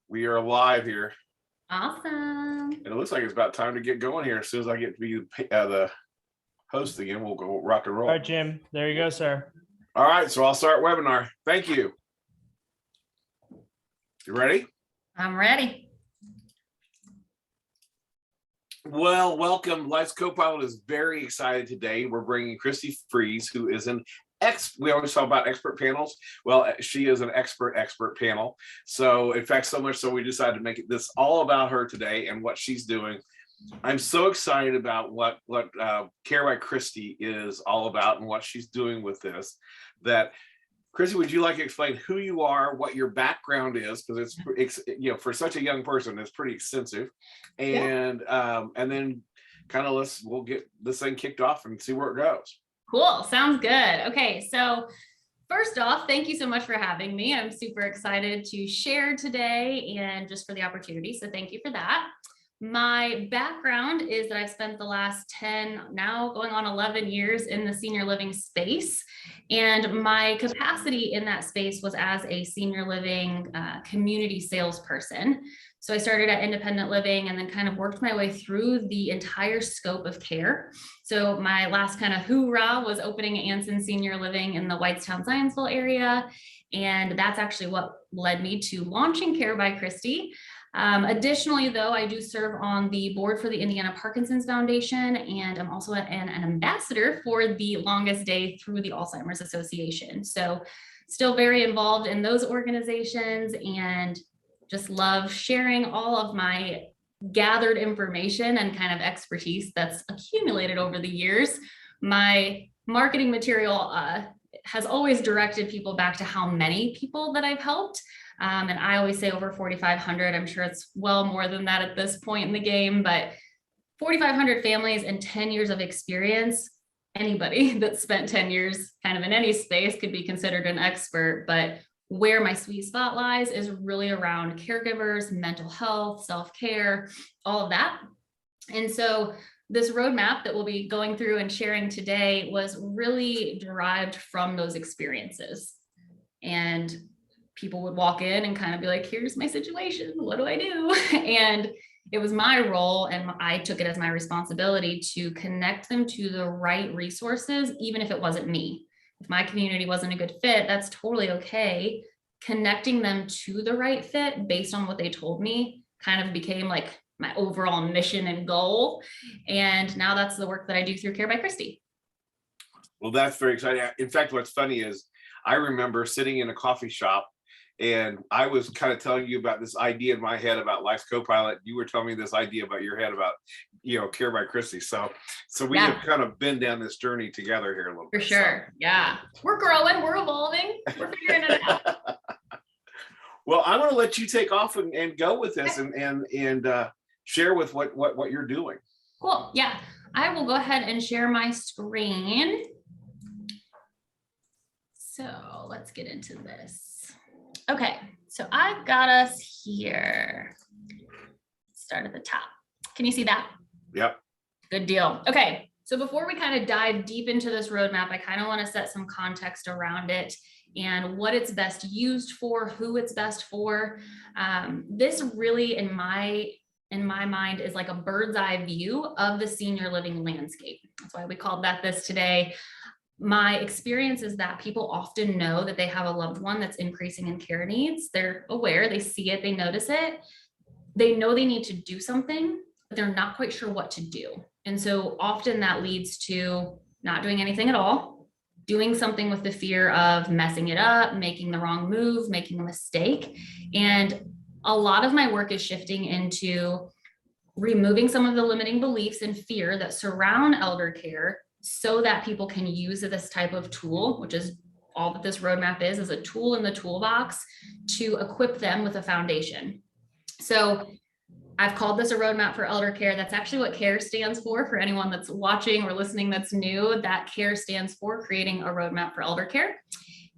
We are live here, Awesome. and it looks like it's about time to get going here. As soon as I get to be the host again, we'll go rock and roll. All right, Jim. There you go, sir. All right, so I'll start webinar. Thank you. You ready? I'm ready. Well, welcome. Life's Co-Pilot is very excited today. We're bringing Christy Freeze, who is an we always talk about expert panels. Well, she is an expert panel. So in fact, so much so we decided to make this all about her today and what she's doing. I'm so excited about what Care by Christy is all about and what she's doing with this. That Christy, would you like to explain who you are, what your background is, because it's for such a young person, it's pretty extensive, and then kind of we'll get this thing kicked off and see where it goes. Cool. Sounds good. Okay. So first off, thank you so much for having me. I'm super excited to share today and just for the opportunity. So thank you for that. My background is that I've spent the last 10, now going on 11 years in the senior living space. And my capacity in that space was as a senior living community salesperson. So I started at independent living and then kind of worked my way through the entire scope of care. So my last kind of hoorah was opening Anson Senior Living in the Whitestown, Zionsville area. And that's actually what led me to launching Care by Christy. Additionally, though, I do serve on the board for the Indiana Parkinson's Foundation, and I'm also an ambassador for the Longest Day through the Alzheimer's Association. So still very involved in those organizations and just love sharing all of my gathered information and kind of expertise that's accumulated over the years. My marketing material has always directed people back to how many people that I've helped. And I always say over 4,500. I'm sure it's well more than that at this point in the game, but 4,500 families and 10 years of experience. Anybody that spent 10 years kind of in any space could be considered an expert, but where my sweet spot lies is really around caregivers, mental health, self-care, all of that. And so this roadmap that we'll be going through and sharing today was really derived from those experiences. And people would walk in and kind of be like, here's my situation, what do I do? And it was my role, and I took it as my responsibility to connect them to the right resources, even if it wasn't me. If my community wasn't a good fit, that's totally okay. Connecting them to the right fit based on what they told me kind of became like my overall mission and goal. And now that's the work that I do through Care by Christy. Well, that's very exciting. In fact, what's funny is I remember sitting in a coffee shop and I was kind of telling you about this idea in my head about Life's Co-Pilot. You were telling me this idea about your head about, Care by Christy. So we have kind of been down this journey together here a little bit. For sure. So. Yeah. We're growing, we're evolving, we're figuring it out. Well, I'm going to let you take off and go with this and share with what you're doing. Cool. Yeah. I will go ahead and share my screen. So let's get into this. Okay, so I've got us here. Start at the top. Can you see that? Yep. Good deal. Okay, so before we kind of dive deep into this roadmap, I kind of want to set some context around it and what it's best used for, who it's best for. This really, in my mind, is like a bird's eye view of the senior living landscape. That's why we called that this today. My experience is that people often know that they have a loved one that's increasing in care needs. They're aware, they see it, they notice it. They know they need to do something, but they're not quite sure what to do. And so often that leads to not doing anything at all, doing something with the fear of messing it up, making the wrong move, making a mistake. And a lot of my work is shifting into removing some of the limiting beliefs and fear that surround elder care, so that people can use this type of tool, which is all that this roadmap is a tool in the toolbox to equip them with a foundation. So I've called this a roadmap for elder care. That's actually what CARE stands for anyone that's watching or listening that's new. That CARE stands for creating a roadmap for elder care.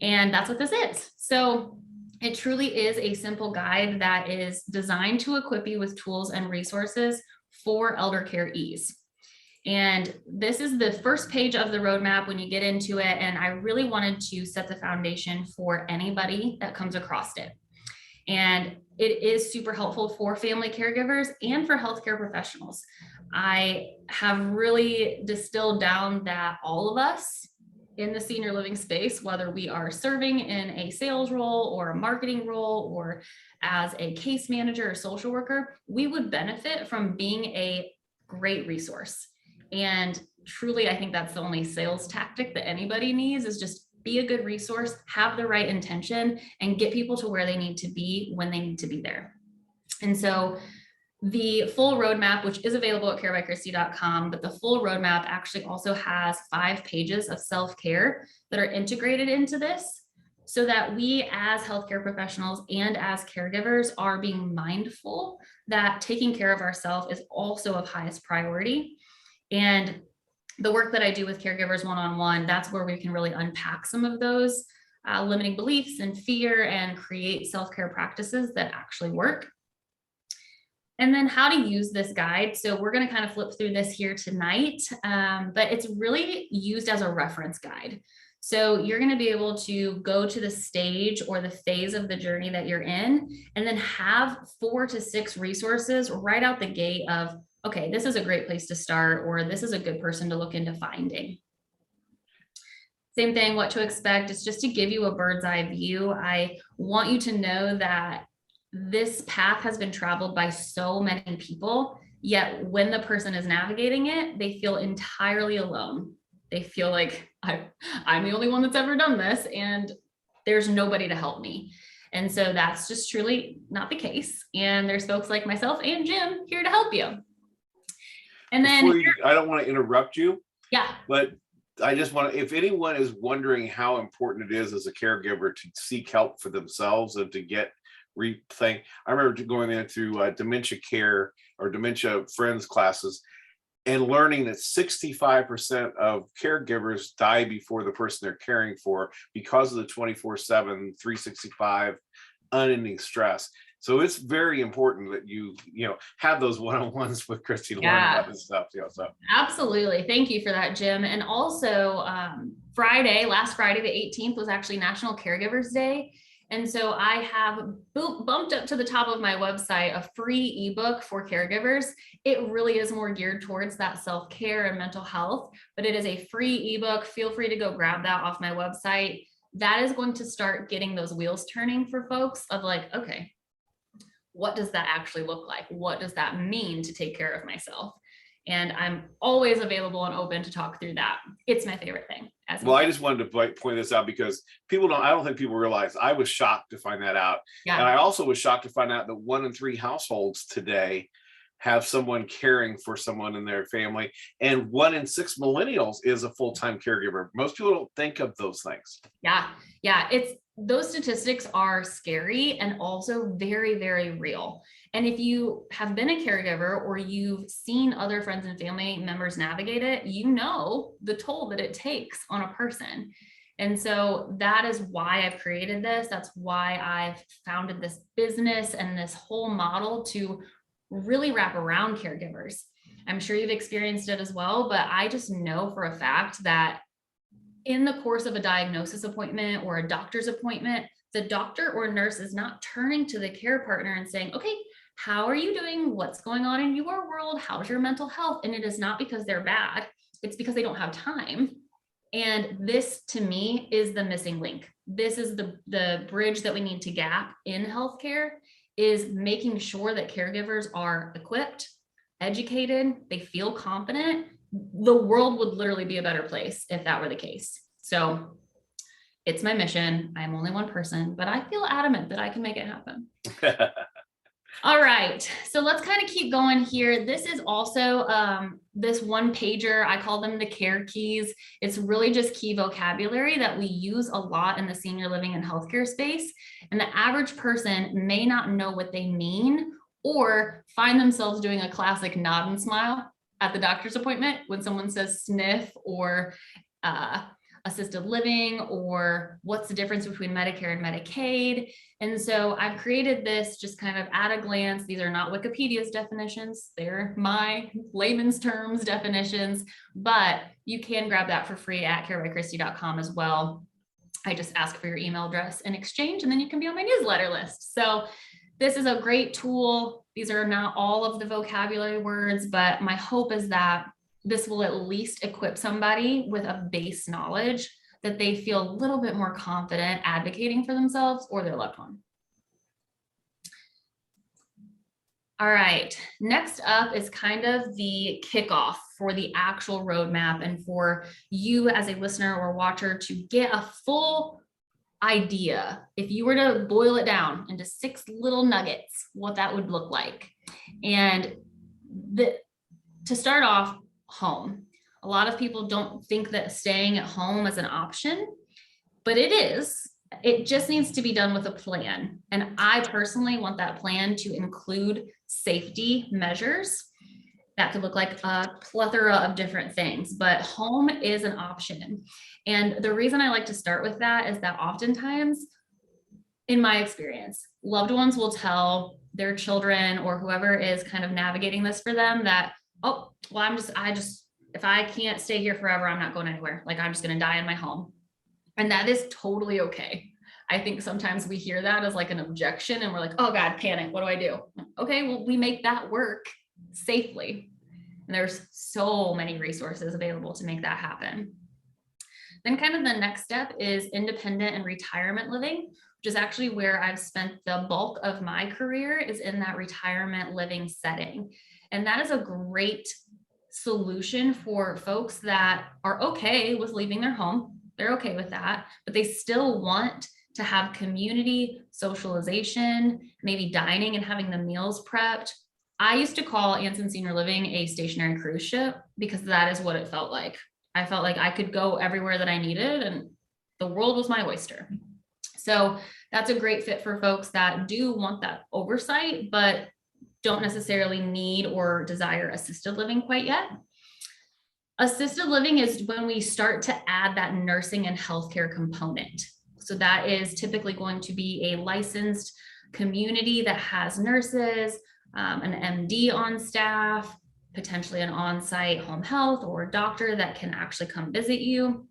And that's what this is. So it truly is a simple guide that is designed to equip you with tools and resources for elder care ease. And this is the first page of the roadmap when you get into it. And I really wanted to set the foundation for anybody that comes across it. And it is super helpful for family caregivers and for healthcare professionals. I have really distilled down that all of us in the senior living space, whether we are serving in a sales role or a marketing role or as a case manager or social worker, we would benefit from being a great resource. And truly, I think that's the only sales tactic that anybody needs, is just be a good resource, have the right intention, and get people to where they need to be when they need to be there. And so the full roadmap, which is available at carebychristy.com, but the full roadmap actually also has 5 pages of self-care that are integrated into this, so that we as healthcare professionals and as caregivers are being mindful that taking care of ourselves is also of highest priority. And the work that I do with caregivers one-on-one, that's where we can really unpack some of those limiting beliefs and fear and create self-care practices that actually work. And then how to use this guide. So we're going to kind of flip through this here tonight, but it's really used as a reference guide. So you're going to be able to go to the stage or the phase of the journey that you're in, and then have 4 to 6 resources right out the gate of, okay, this is a great place to start, or this is a good person to look into finding. Same thing, what to expect. It's just to give you a bird's eye view. I want you to know that this path has been traveled by so many people, yet when the person is navigating it, they feel entirely alone. They feel like I'm the only one that's ever done this, and there's nobody to help me. And so that's just truly not the case. And there's folks like myself and Jim here to help you. And then I don't want to interrupt you. Yeah. But I just want to, if anyone is wondering how important it is as a caregiver to seek help for themselves and to get rethink. I remember going into dementia care or dementia friends classes and learning that 65% of caregivers die before the person they're caring for because of the 24/7, 365 unending stress. So it's very important that you have those one-on-ones with Christy to learn about this stuff. So absolutely. Thank you for that, Jim. And also last Friday, the 18th was actually National Caregivers Day. And so I have bumped up to the top of my website a free ebook for caregivers. It really is more geared towards that self-care and mental health, but it is a free ebook. Feel free to go grab that off my website. That is going to start getting those wheels turning for folks of like, okay, what does that actually look like? What does that mean to take care of myself? And I'm always available and open to talk through that. It's my favorite thing. Well, I just wanted to point this out because I don't think people realize. I was shocked to find that out. Yeah. And I also was shocked to find out that 1 in 3 households today have someone caring for someone in their family. And 1 in 6 millennials is a full-time caregiver. Most people don't think of those things. Yeah. Those statistics are scary and also very, very real. And if you have been a caregiver or you've seen other friends and family members navigate it, you know the toll that it takes on a person. And so that is why I've created this. That's why I've founded this business and this whole model to really wrap around caregivers. I'm sure you've experienced it as well, but I just know for a fact that in the course of a diagnosis appointment or a doctor's appointment, the doctor or nurse is not turning to the care partner and saying, okay, how are you doing? What's going on in your world? How's your mental health? And it is not because they're bad. It's because they don't have time. And this, to me, is the missing link. This is the bridge that we need to gap in healthcare, is making sure that caregivers are equipped, educated, they feel confident. The world would literally be a better place if that were the case. So it's my mission. I'm only one person, but I feel adamant that I can make it happen. All right, so let's kind of keep going here. This is also this one pager. I call them the care keys. It's really just key vocabulary that we use a lot in the senior living and healthcare space. And the average person may not know what they mean or find themselves doing a classic nod and smile at the doctor's appointment when someone says SNF or assisted living, or what's the difference between Medicare and Medicaid. And so I've created this just kind of at a glance. These are not Wikipedia's definitions. They're my layman's terms definitions, but you can grab that for free at carebychristy.com as well. I just ask for your email address in exchange, and then you can be on my newsletter list. So this is a great tool. These are not all of the vocabulary words, but my hope is that this will at least equip somebody with a base knowledge that they feel a little bit more confident advocating for themselves or their loved one. All right, next up is kind of the kickoff for the actual roadmap and for you as a listener or watcher to get a full idea, if you were to boil it down into 6 little nuggets, what that would look like. And to start off, home. A lot of people don't think that staying at home is an option, but it is. It just needs to be done with a plan. And I personally want that plan to include safety measures. That could look like a plethora of different things, but home is an option. And the reason I like to start with that is that oftentimes, in my experience, loved ones will tell their children or whoever is kind of navigating this for them that, oh, well, if I can't stay here forever, I'm not going anywhere. Like, I'm just going to die in my home. And that is totally okay. I think sometimes we hear that as like an objection and we're like, oh God, panic. What do I do? Okay, well, we make that work safely. And there's so many resources available to make that happen. Then kind of the next step is independent and retirement living, which is actually where I've spent the bulk of my career, is in that retirement living setting. And that is a great solution for folks that are okay with leaving their home. They're okay with that, but they still want to have community, socialization, maybe dining and having the meals prepped. I used to call Anson Senior Living a stationary cruise ship because that is what it felt like. I felt like I could go everywhere that I needed and the world was my oyster. So that's a great fit for folks that do want that oversight, but don't necessarily need or desire assisted living quite yet. Assisted living is when we start to add that nursing and healthcare component. So that is typically going to be a licensed community that has nurses, an MD on staff, potentially an on-site home health or doctor that can actually come visit you.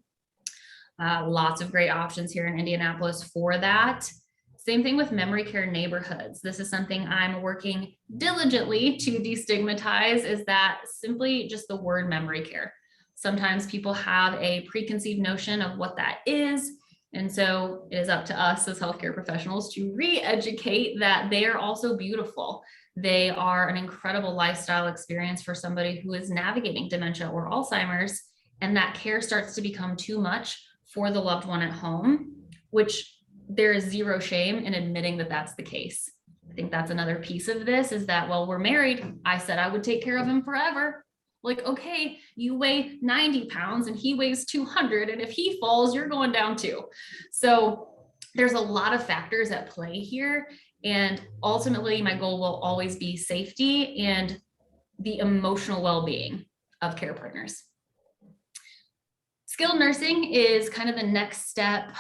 Lots of great options here in Indianapolis for that. Same thing with memory care neighborhoods. This is something I'm working diligently to destigmatize, is that simply just the word memory care. Sometimes people have a preconceived notion of what that is. And so it is up to us as healthcare professionals to re-educate that they are also beautiful. They are an incredible lifestyle experience for somebody who is navigating dementia or Alzheimer's, and that care starts to become too much for the loved one at home, which there is zero shame in admitting that that's the case. I think that's another piece of this, is that, well, we're married. I said I would take care of him forever. Like, okay, you weigh 90 pounds and he weighs 200. And if he falls, you're going down too. So there's a lot of factors at play here. And ultimately, my goal will always be safety and the emotional well-being of care partners. Skilled nursing is kind of the next step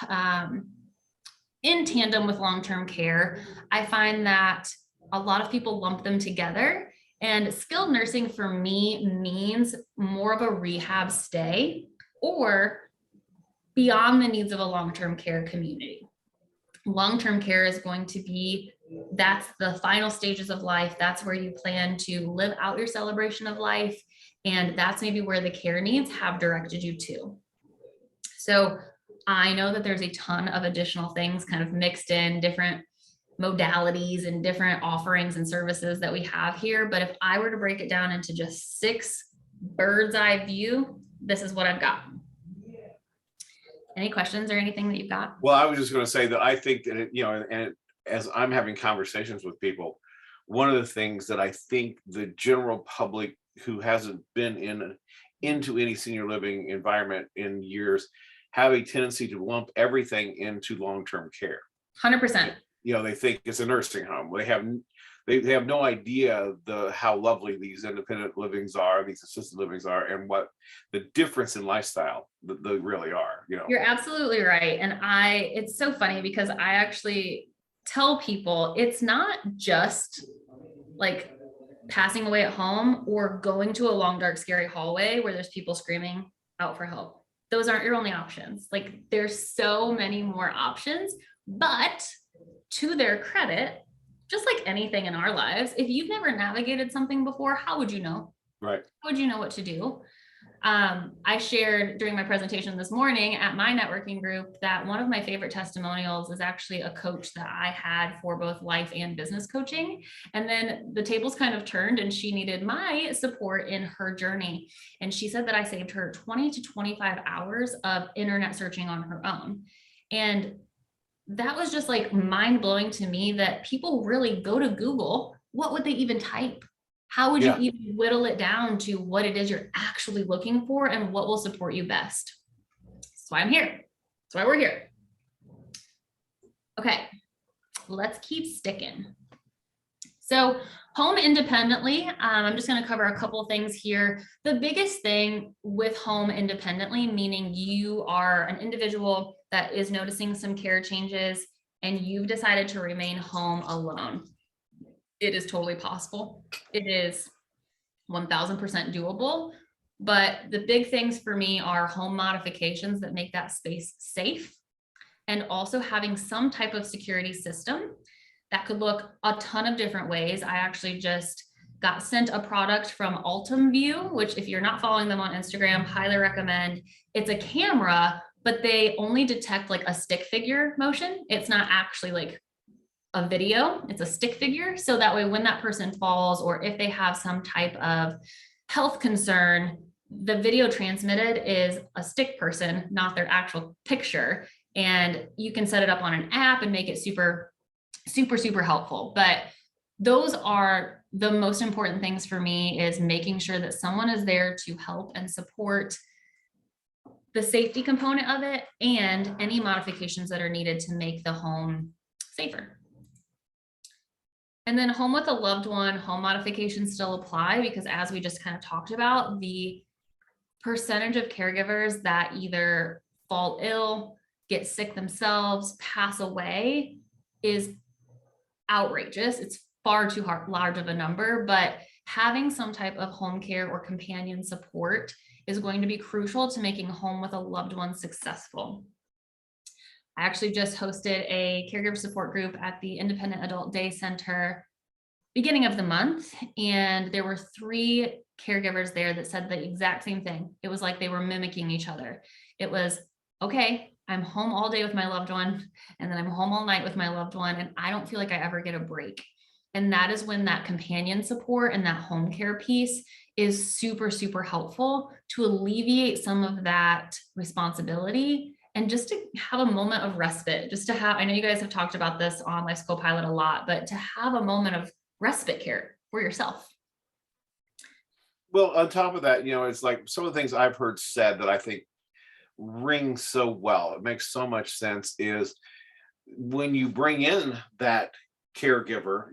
in tandem with long-term care. I find that a lot of people lump them together, and skilled nursing for me means more of a rehab stay or beyond the needs of a long-term care community. Long-term care is going to be, that's the final stages of life. That's where you plan to live out your celebration of life. And that's maybe where the care needs have directed you to. So I know that there's a ton of additional things kind of mixed in, different modalities and different offerings and services that we have here. But if I were to break it down into just 6 bird's eye view, this is what I've got. Any questions or anything that you've got? Well, I was just going to say that I think that, as I'm having conversations with people, one of the things that I think the general public who hasn't been into any senior living environment in years have a tendency to lump everything into long-term care. 100%. They think it's a nursing home. They have no idea how lovely these independent livings are, these assisted livings are, and what the difference in lifestyle that they really are. You're absolutely right. And it's so funny because I actually tell people it's not just like passing away at home or going to a long, dark, scary hallway where there's people screaming out for help. those aren't your only options. Like there's so many more options, but to their credit, just like anything in our lives, if you've never navigated something before, how would you know? Right. How would you know what to do? I shared during my presentation this morning at my networking group that one of my favorite testimonials is actually a coach that I had for both life and business coaching. And then the tables kind of turned and she needed my support in her journey. And she said that I saved her 20 to 25 hours of internet searching on her own. And that was just like mind blowing to me that people really go to Google. What would they even type? How would you even whittle it down to what it is you're actually looking for and what will support you best? That's why I'm here. That's why we're here. Okay, let's keep sticking. So home independently, I'm just going to cover a couple of things here. The biggest thing with home independently, meaning you are an individual that is noticing some care changes and you've decided to remain home alone. It is totally possible. It is 1000% doable. But the big things for me are home modifications that make that space safe, and also having some type of security system that could look a ton of different ways. I actually just got sent a product from Ultim View, which if you're not following them on Instagram, highly recommend. It's a camera, but they only detect like a stick figure motion. It's not actually like a video, it's a stick figure. So that way when that person falls or if they have some type of health concern, the video transmitted is a stick person, not their actual picture. And you can set it up on an app and make it super helpful. But those are the most important things for me, is making sure that someone is there to help and support the safety component of it and any modifications that are needed to make the home safer. And then home with a loved one, home modifications still apply, because as we just kind of talked about, the percentage of caregivers that either fall ill, get sick themselves, pass away is outrageous. It's far too large of a number, but having some type of home care or companion support is going to be crucial to making home with a loved one successful. I actually just hosted a caregiver support group at the Independent Adult Day Center beginning of the month, and there were 3 caregivers there that said the exact same thing. It was like they were mimicking each other. It was, okay, I'm home all day with my loved one, and then I'm home all night with my loved one, and I don't feel like I ever get a break. And that is when that companion support and that home care piece is super helpful to alleviate some of that responsibility, and just to have a moment of respite, just to have, I know you guys have talked about this on Life's Co-Pilot a lot, but to have a moment of respite care for yourself. Well, on top of that, it's like some of the things I've heard said that I think ring so well, it makes so much sense, is when you bring in that caregiver,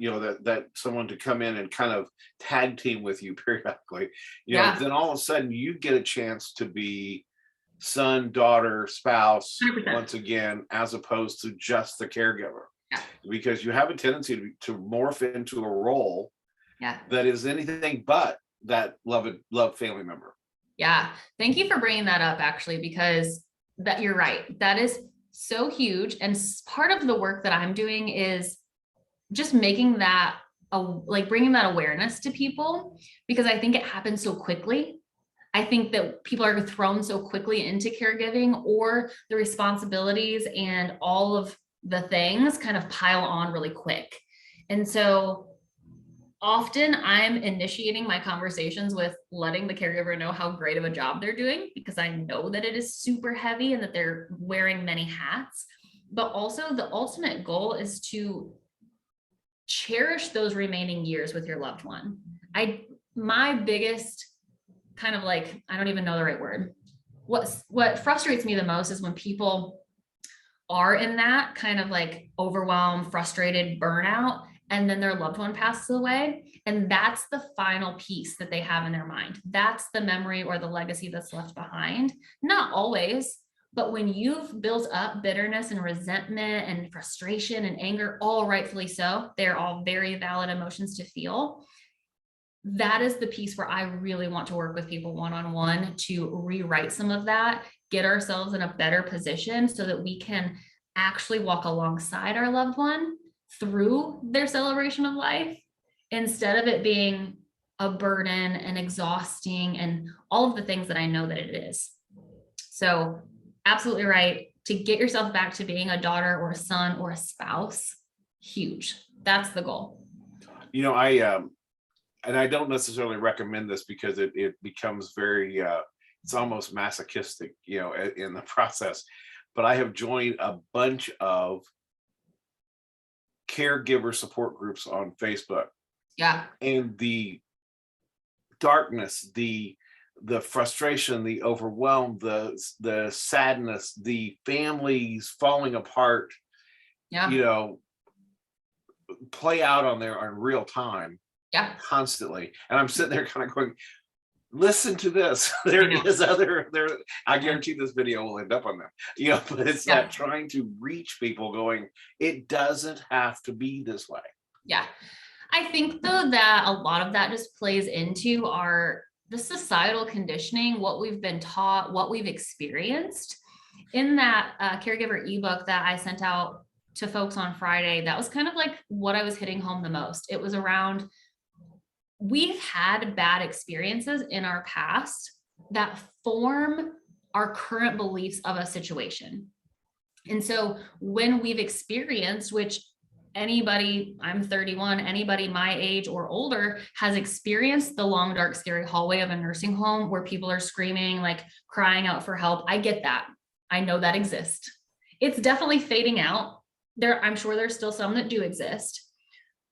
that someone to come in and kind of tag team with you periodically, then all of a sudden you get a chance to be son, daughter, spouse 100%. once again, as opposed to just the caregiver. Because you have a tendency to morph into a role that is anything but that loved family member. Yeah, thank you for bringing that up, actually, because that you're right. That is so huge. And part of the work that I'm doing is just making that, bringing that awareness to people, because I think it happens so quickly. I think that people are thrown so quickly into caregiving, or the responsibilities and all of the things kind of pile on really quick. And so often I'm initiating my conversations with letting the caregiver know how great of a job they're doing, because I know that it is super heavy and that they're wearing many hats. But also the ultimate goal is to cherish those remaining years with your loved one. My biggest kind of I don't even know the right word. What frustrates me the most is when people are in that kind of overwhelmed, frustrated, burnout, and then their loved one passes away. And that's the final piece that they have in their mind. That's the memory or the legacy that's left behind. Not always, but when you've built up bitterness and resentment and frustration and anger, all rightfully so, they're all very valid emotions to feel. that is the piece where I really want to work with people one-on-one to rewrite some of that, get ourselves in a better position so that we can actually walk alongside our loved one through their celebration of life, instead of it being a burden and exhausting and all of the things that I know that it is. So absolutely right. To get yourself back to being a daughter or a son or a spouse, huge. That's the goal. And I don't necessarily recommend this because it becomes very, it's almost masochistic, in the process. But I have joined a bunch of caregiver support groups on Facebook. Yeah. And the darkness, the frustration, the overwhelm, the sadness, the families falling apart, Yeah. Play out on there in real time. Yeah. Constantly. And I'm sitting there kind of going, listen to this. I guarantee this video will end up on them. But it's Yeah. that trying to reach people going, it doesn't have to be this way. Yeah. I think though that a lot of that just plays into the societal conditioning, what we've been taught, what we've experienced. In that caregiver ebook that I sent out to folks on Friday, that was kind of like what I was hitting home the most. It was around, we've had bad experiences in our past that form our current beliefs of a situation. And so when we've experienced, which anybody, I'm 31, anybody my age or older has experienced the long, dark, scary hallway of a nursing home where people are screaming, like crying out for help. I get that. I know that exists. It's definitely fading out. I'm sure there's still some that do exist,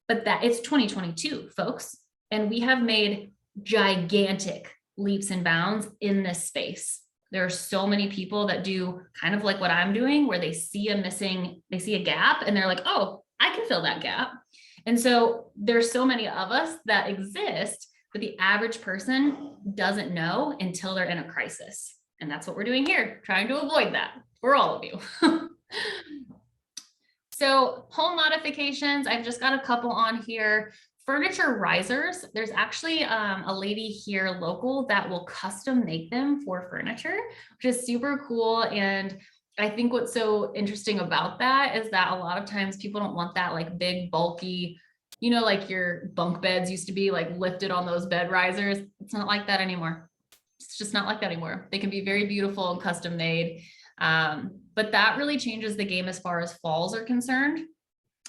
but that it's 2022, folks. And we have made gigantic leaps and bounds in this space. There are so many people that do kind of like what I'm doing, where they see a gap and they're like, oh, I can fill that gap. And so there's so many of us that exist, but the average person doesn't know until they're in a crisis. And that's what we're doing here, trying to avoid that for all of you. So home modifications, I've just got a couple on here. Furniture risers, there's actually a lady here local that will custom make them for furniture, which is super cool. And I think what's so interesting about that is that a lot of times people don't want that like big, bulky, like your bunk beds used to be like lifted on those bed risers. It's not like that anymore. It's just not like that anymore. They can be very beautiful and custom made. But that really changes the game as far as falls are concerned.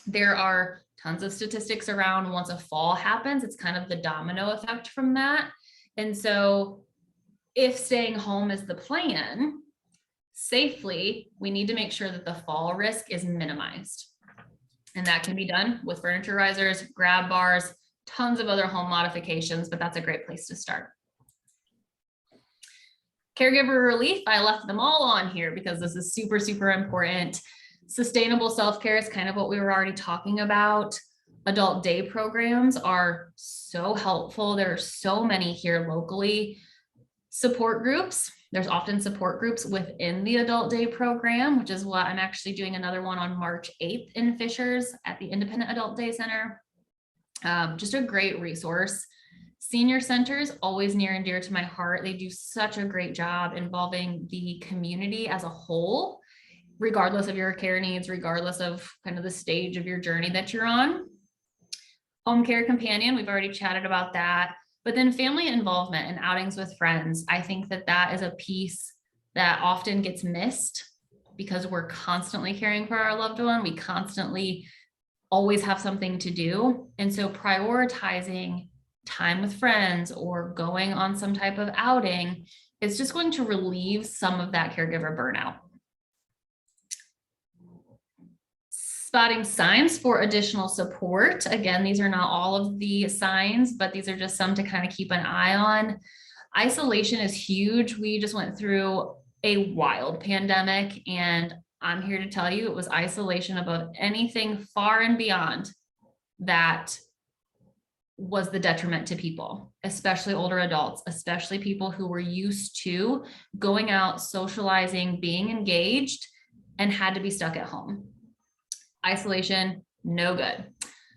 There are tons of statistics around once a fall happens, it's kind of the domino effect from that. And so if staying home is the plan safely, we need to make sure that the fall risk is minimized. And that can be done with furniture risers, grab bars, tons of other home modifications, but that's a great place to start. Caregiver Relief, I left them all on here because this is super, super important. Sustainable self-care is kind of what we were already talking about. Adult day programs are so helpful. There are so many here locally. Support groups, there's often support groups within the adult day program, which is what I'm actually doing another one on March 8th in Fishers at the Independent Adult Day Center. Just a great resource. Senior centers, always near and dear to my heart. They do such a great job involving the community as a whole, regardless of your care needs, regardless of kind of the stage of your journey that you're on. Home care companion, we've already chatted about that. But then family involvement and outings with friends. I think that that is a piece that often gets missed because we're constantly caring for our loved one. We constantly always have something to do. And so prioritizing time with friends or going on some type of outing is just going to relieve some of that caregiver burnout. Spotting signs for additional support. Again, these are not all of the signs, but these are just some to kind of keep an eye on. Isolation is huge. We just went through a wild pandemic, and I'm here to tell you it was isolation above anything far and beyond that was the detriment to people, especially older adults, especially people who were used to going out, socializing, being engaged, and had to be stuck at home. Isolation, no good.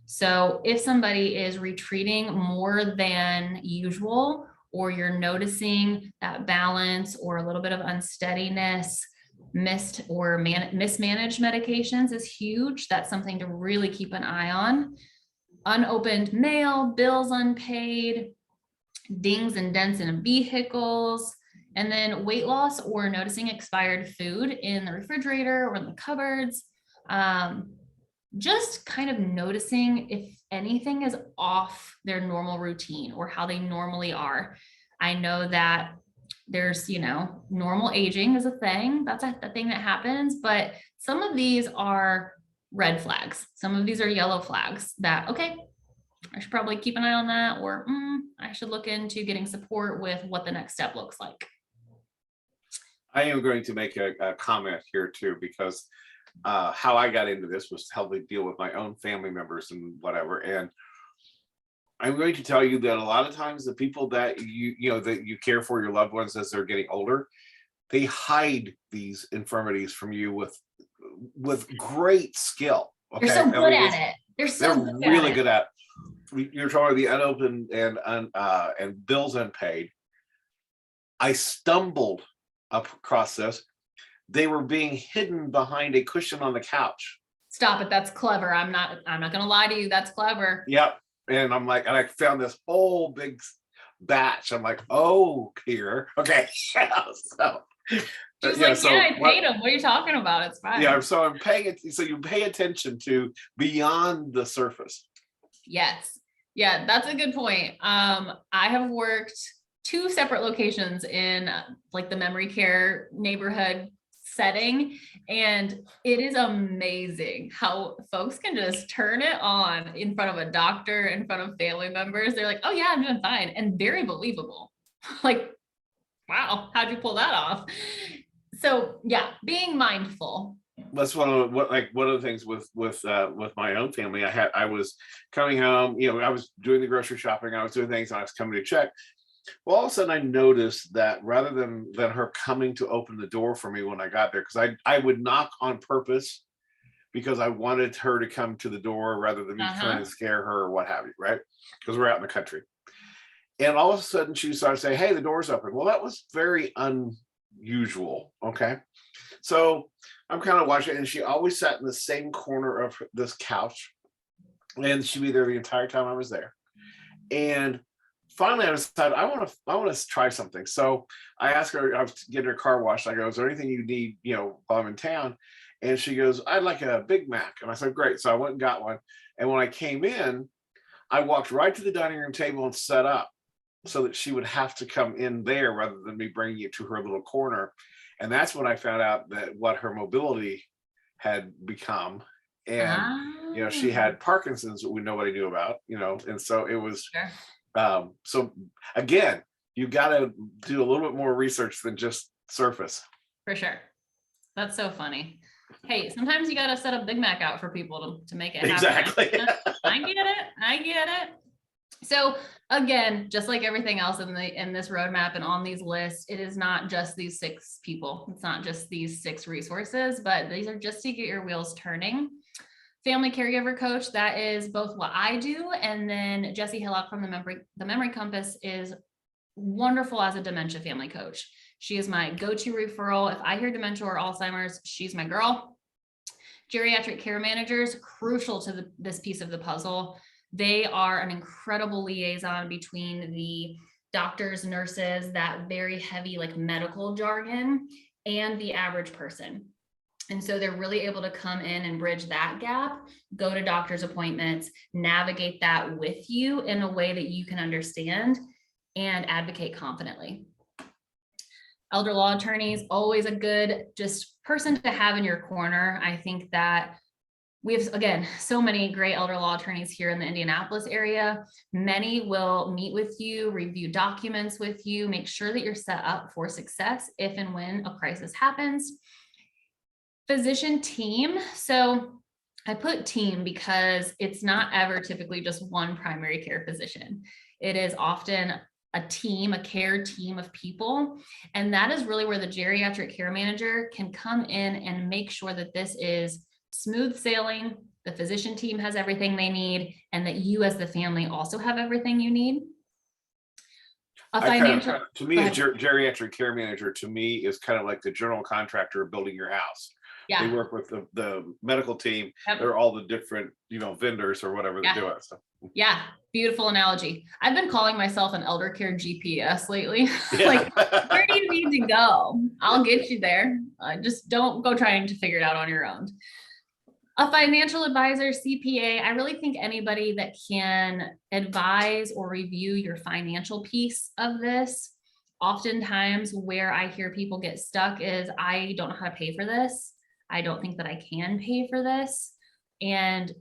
So if somebody is retreating more than usual, or you're noticing that balance or a little bit of unsteadiness, missed or mismanaged medications is huge. That's something to really keep an eye on. Unopened mail, bills unpaid, dings and dents in vehicles, and then weight loss or noticing expired food in the refrigerator or in the cupboards. Just kind of noticing if anything is off their normal routine or how they normally are. I know that there's, normal aging is a thing. That's a thing that happens, but some of these are red flags. Some of these are yellow flags that, okay, I should probably keep an eye on that, or I should look into getting support with what the next step looks like. I am going to make a comment here too, because how I got into this was to help me deal with my own family members and whatever. And I'm going to tell you that a lot of times the people that that you care for, your loved ones as they're getting older, they hide these infirmities from you with great skill. Okay? They're so good at it. They're really good at it. You're talking about the unopened and bills unpaid. I stumbled across this. They were being hidden behind a cushion on the couch. Stop it. That's clever. I'm not going to lie to you. That's clever. Yep. And I'm like, and I found this whole big batch. I'm like, oh, here. Okay. So she's like, I paid him. What are you talking about? It's fine. Yeah. So I'm paying it. So you pay attention to beyond the surface. Yes. Yeah, that's a good point. I have worked 2 separate locations in like the memory care neighborhood setting, and it is amazing how folks can just turn it on in front of a doctor, in front of family members. They're like, oh yeah, I'm doing fine, and very believable. Like, wow, how'd you pull that off? So yeah, being mindful. That's one of the things with my own family. I was coming home, I was doing the grocery shopping, I was doing things, and I was coming to check. Well, all of a sudden I noticed that rather than her coming to open the door for me when I got there, because I would knock on purpose because I wanted her to come to the door rather than me trying to scare her or what have you, right? Because we're out in the country. And all of a sudden she started saying, hey, the door's open. Well, that was very unusual. Okay. So I'm kind of watching, and she always sat in the same corner of this couch, and she'd be there the entire time I was there. And finally I decided I want to try something. So I asked her, I was getting her car washed. I go, is there anything you need, while I'm in town? And she goes, I'd like a Big Mac. And I said, great. So I went and got one. And when I came in, I walked right to the dining room table and set up so that she would have to come in there rather than me bringing it to her little corner. And that's when I found out that what her mobility had become. And, she had Parkinson's that nobody knew about, and so it was, sure. So again, you got to do a little bit more research than just surface. For sure. That's so funny. Hey, sometimes you got to set a Big Mac out for people to make it happen. Exactly. I get it. So again, just like everything else in this roadmap and on these lists, it is not just these 6 people. It's not just these 6 resources, but these are just to get your wheels turning. Family caregiver coach, that is both what I do, and then Jessie Hillock from the Memory Compass is wonderful as a dementia family coach. She is my go-to referral. If I hear dementia or Alzheimer's, she's my girl. Geriatric care managers, crucial to this piece of the puzzle. They are an incredible liaison between the doctors, nurses, that very heavy like medical jargon, and the average person. And so they're really able to come in and bridge that gap, go to doctor's appointments, navigate that with you in a way that you can understand and advocate confidently. Elder law attorneys, always a good just person to have in your corner. I think that we have, again, so many great elder law attorneys here in the Indianapolis area. Many will meet with you, review documents with you, make sure that you're set up for success if and when a crisis happens. Physician team. So I put team because it's not ever typically just one primary care physician. It is often a team, a care team of people. And that is really where the geriatric care manager can come in and make sure that this is smooth sailing, the physician team has everything they need, and that you as the family also have everything you need. A financial, to me, as geriatric care manager, to me is kind of like the general contractor of building your house. yeah, They work with the medical team. Yep. They're all the different, vendors or whatever Yeah. they do it. So. Yeah, beautiful analogy. I've been calling myself an elder care GPS lately. Yeah. Like, where do you need to go? I'll get you there. Just don't go trying to figure it out on your own. A financial advisor, CPA, I really think anybody that can advise or review your financial piece of this. Oftentimes where I hear people get stuck is, I don't know how to pay for this. I don't think that I can pay for this. And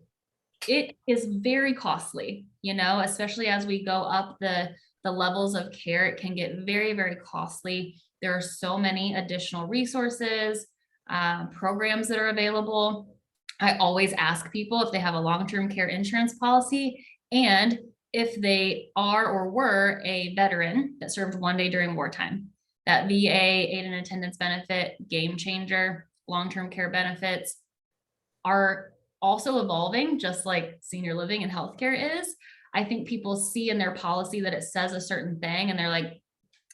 it is very costly, especially as we go up the levels of care. It can get very, very costly. There are so many additional resources, programs that are available. I always ask people if they have a long-term care insurance policy, and if they are or were a veteran that served one day during wartime. That VA aid and attendance benefit, game changer, long-term care benefits are also evolving, just like senior living and healthcare is. I think people see in their policy that it says a certain thing, and they're like,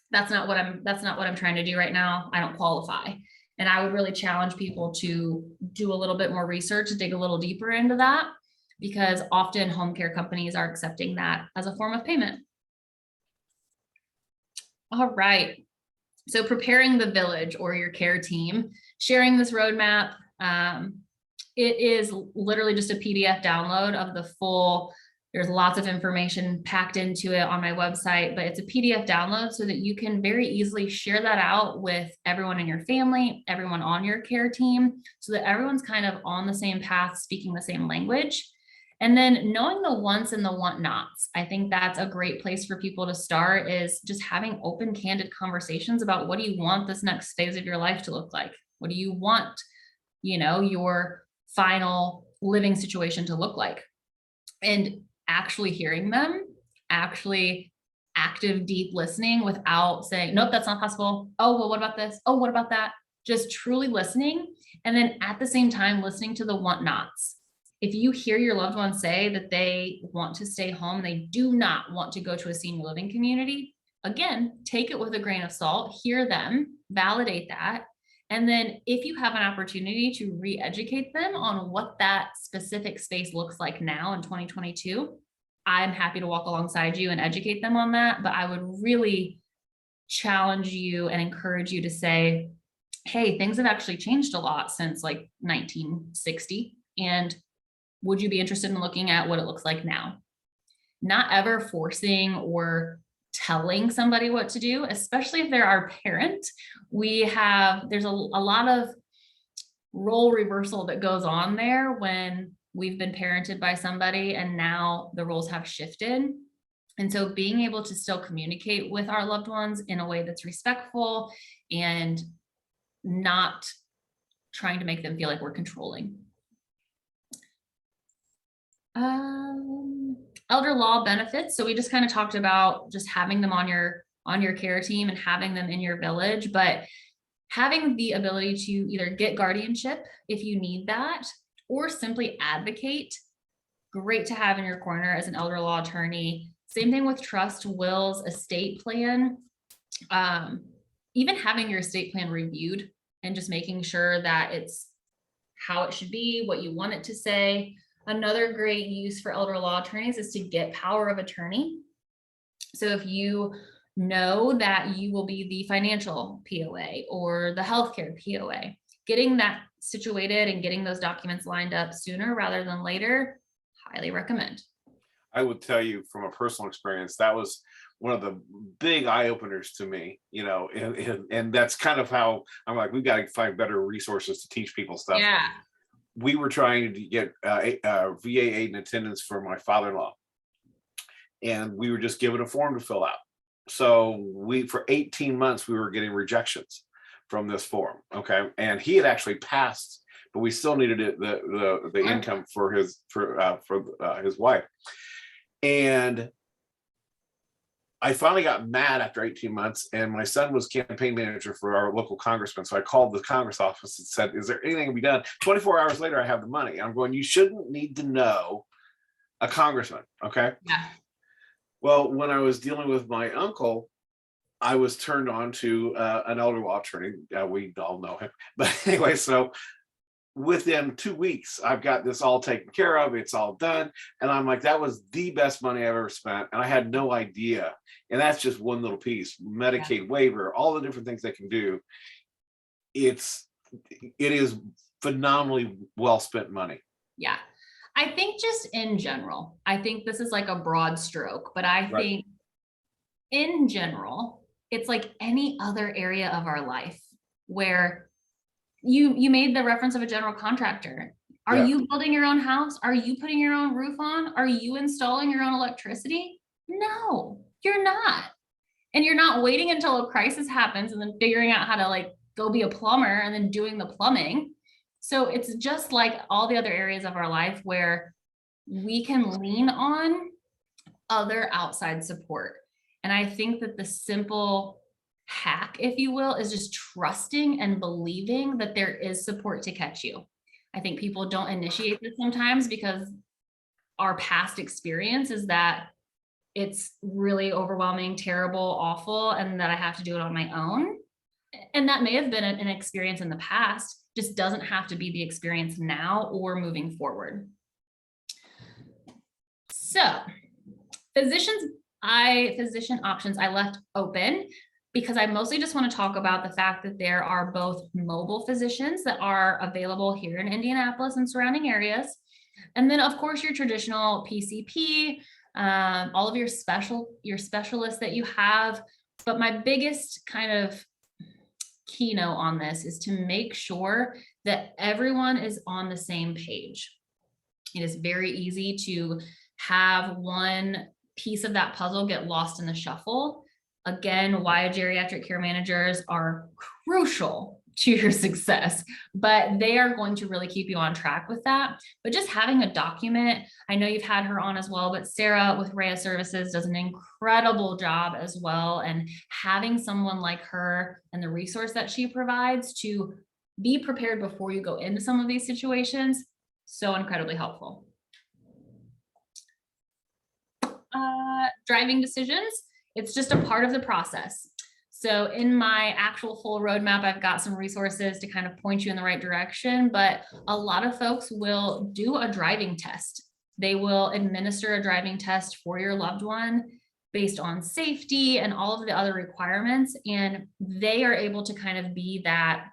that's not what I'm trying to do right now. I don't qualify. And I would really challenge people to do a little bit more research, dig a little deeper into that, because often home care companies are accepting that as a form of payment. All right. So preparing the village or your care team, sharing this roadmap. It is literally just a PDF download of the full. There's lots of information packed into it on my website, but it's a PDF download so that you can very easily share that out with everyone in your family, everyone on your care team, so that everyone's kind of on the same path, speaking the same language. And then knowing the wants and the want nots. I think that's a great place for people to start, is just having open, candid conversations about, what do you want this next phase of your life to look like? What do you want, your final living situation to look like? And actually hearing them, actually active, deep listening without saying, nope, that's not possible. Oh, well, what about this? Oh, what about that? Just truly listening. And then at the same time, listening to the want nots. If you hear your loved one say that they want to stay home, they do not want to go to a senior living community, again, take it with a grain of salt, hear them, validate that. And then if you have an opportunity to re-educate them on what that specific space looks like now in 2022, I'm happy to walk alongside you and educate them on that. But I would really challenge you and encourage you to say, hey, things have actually changed a lot since like 1960. And would you be interested in looking at what it looks like now? Not ever forcing or telling somebody what to do, especially if they're our parent. There's a lot of role reversal that goes on there when we've been parented by somebody and now the roles have shifted. And so being able to still communicate with our loved ones in a way that's respectful and not trying to make them feel like we're controlling. Elder law benefits. So we just kind of talked about just having them on your care team and having them in your village, but having the ability to either get guardianship if you need that, or simply advocate. Great to have in your corner as an elder law attorney. Same thing with trust, wills, estate plan. Even having your estate plan reviewed and just making sure that it's how it should be, what you want it to say. Another great use for elder law attorneys is to get power of attorney. So if you know that you will be the financial POA or the healthcare POA, getting that situated and getting those documents lined up sooner rather than later, highly recommend. I would tell you from a personal experience, that was one of the big eye openers to me, and that's kind of how I'm like, we've got to find better resources to teach people stuff. Yeah. We were trying to get VA aid and attendance for my father-in-law, and we were just given a form to fill out. So for 18 months, we were getting rejections from this form. Okay. And he had actually passed, but we still needed the income for his wife. And I finally got mad after 18 months, and my son was campaign manager for our local congressman. So I called the Congress office and said, is there anything to be done? 24 hours later, I have the money. I'm going, you shouldn't need to know a congressman. Okay. Yeah. Well, when I was dealing with my uncle, I was turned on to an elder law attorney. We all know him. But anyway, so within 2 weeks, I've got this all taken care of. It's all done. And I'm like, that was the best money I've ever spent. And I had no idea. And that's just one little piece. Medicaid waiver, all the different things they can do. It is phenomenally well spent money. Yeah. I think just in general, I think this is like a broad stroke, but I think in general, it's like any other area of our life where you made the reference of a general contractor. Are you building your own house? Are you putting your own roof on? Are you installing your own electricity? No, you're not. And you're not waiting until a crisis happens and then figuring out how to like go be a plumber and then doing the plumbing. So it's just like all the other areas of our life where we can lean on other outside support. And I think that the simple hack, if you will, is just trusting and believing that there is support to catch you. I think people don't initiate this sometimes because our past experience is that it's really overwhelming, terrible, awful, and that I have to do it on my own. And that may have been an experience in the past, just doesn't have to be the experience now or moving forward. So physician options I left open because I mostly just want to talk about the fact that there are both mobile physicians that are available here in Indianapolis and surrounding areas. And then of course your traditional PCP, all of your specialists that you have. But my biggest kind of keynote on this is to make sure that everyone is on the same page. It is very easy to have one piece of that puzzle get lost in the shuffle. Again, why geriatric care managers are crucial to your success, but they are going to really keep you on track with that. But just having a document, I know you've had her on as well, but Sarah with Rhea Services does an incredible job as well. And having someone like her and the resource that she provides to be prepared before you go into some of these situations, so incredibly helpful. Driving decisions, it's just a part of the process. So in my actual full roadmap, I've got some resources to kind of point you in the right direction, but a lot of folks will do a driving test. They will administer a driving test for your loved one based on safety and all of the other requirements. And they are able to kind of be that,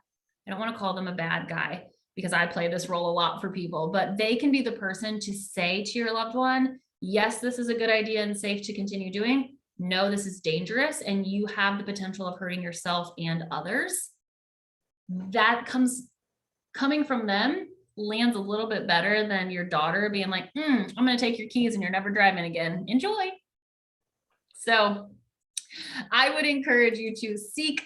I don't want to call them a bad guy because I play this role a lot for people, but they can be the person to say to your loved one, yes, this is a good idea and safe to continue doing. No, this is dangerous and you have the potential of hurting yourself and others. That coming from them lands a little bit better than your daughter being like, I'm going to take your keys and you're never driving again. Enjoy. So I would encourage you to seek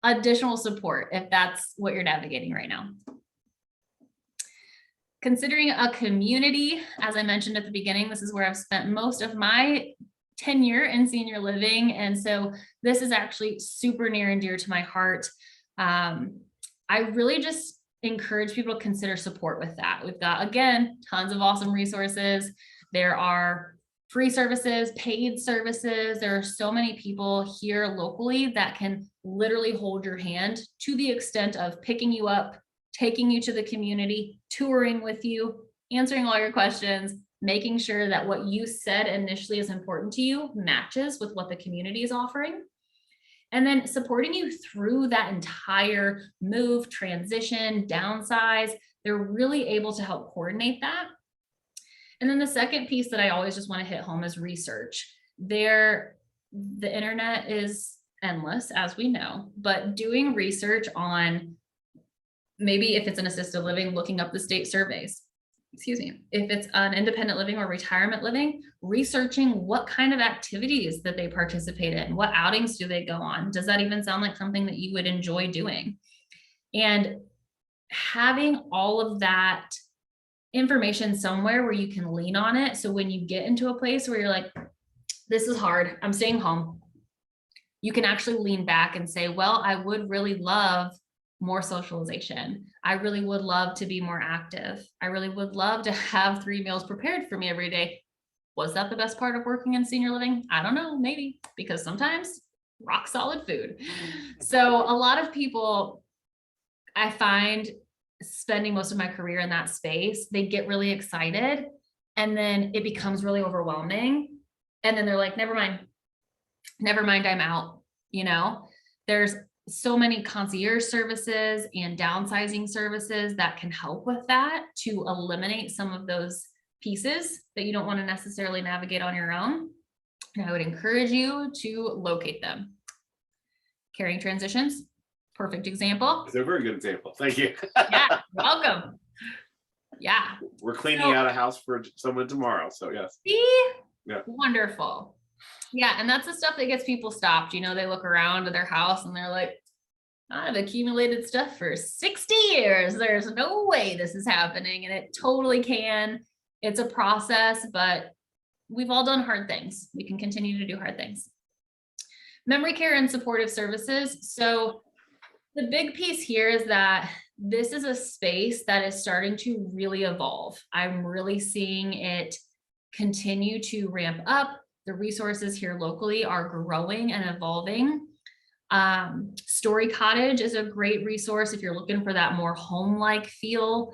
additional support if that's what you're navigating right now. Considering a community, as I mentioned at the beginning, this is where I've spent most of my tenure in senior living. And so this is actually super near and dear to my heart. I really just encourage people to consider support with that. We've got, again, tons of awesome resources. There are free services, paid services. There are so many people here locally that can literally hold your hand to the extent of picking you up, taking you to the community, touring with you, answering all your questions, making sure that what you said initially is important to you matches with what the community is offering. And then supporting you through that entire move, transition, downsize. They're really able to help coordinate that. And then the second piece that I always just want to hit home is research. The internet is endless, as we know, but doing research on maybe if it's an assisted living, looking up the state surveys. Excuse me, if it's an independent living or retirement living, researching what kind of activities that they participate in, what outings do they go on? Does that even sound like something that you would enjoy doing? And having all of that information somewhere where you can lean on it. So when you get into a place where you're like, this is hard. I'm staying home. You can actually lean back and say, well, I would really love more socialization. I really would love to be more active. I really would love to have 3 meals prepared for me every day. Was that the best part of working in senior living? I don't know, maybe, because sometimes rock solid food. So a lot of people, I find, spending most of my career in that space, they get really excited and then it becomes really overwhelming. And then they're like, never mind, I'm out. There's so many concierge services and downsizing services that can help with that to eliminate some of those pieces that you don't want to necessarily navigate on your own. And I would encourage you to locate them. Caring transitions, perfect example. It's a very good example. Thank you. Yeah, welcome. Yeah. We're cleaning out a house for someone tomorrow. So yes. See? Yeah. Wonderful. Yeah. And that's the stuff that gets people stopped. They look around at their house and they're like, I've accumulated stuff for 60 years. There's no way this is happening. And it totally can. It's a process, but we've all done hard things. We can continue to do hard things. Memory care and supportive services. So the big piece here is that this is a space that is starting to really evolve. I'm really seeing it continue to ramp up. The resources here locally are growing and evolving. Story Cottage is a great resource if you're looking for that more home-like feel.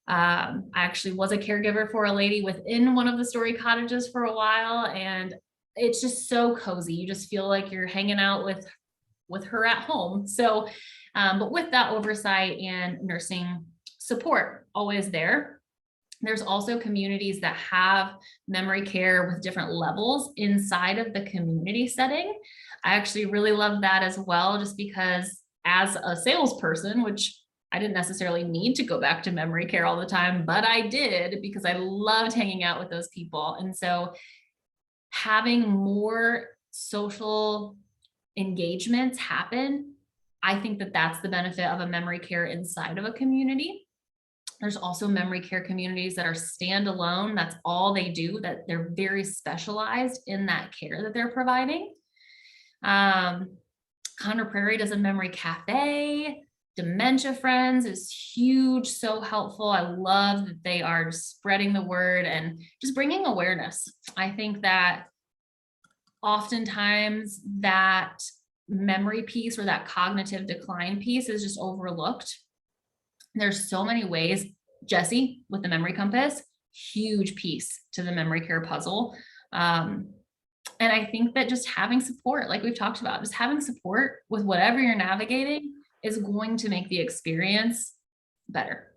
I actually was a caregiver for a lady within one of the Story Cottages for a while, and it's just so cozy. You just feel like you're hanging out with her at home. So, but with that oversight and nursing support always there. There's also communities that have memory care with different levels inside of the community setting. I actually really love that as well, just because as a salesperson, which I didn't necessarily need to go back to memory care all the time, but I did because I loved hanging out with those people. And so having more social engagements happen, I think that that's the benefit of a memory care inside of a community. There's also memory care communities that are standalone. That's all they do, that they're very specialized in that care that they're providing. Conner Prairie does a memory cafe. Dementia Friends is huge, so helpful. I love that they are spreading the word and just bringing awareness. I think that oftentimes that memory piece or that cognitive decline piece is just overlooked. There's so many ways. Jesse with the memory compass, huge piece to the memory care puzzle. And I think that just having support, like we've talked about, just having support with whatever you're navigating is going to make the experience better.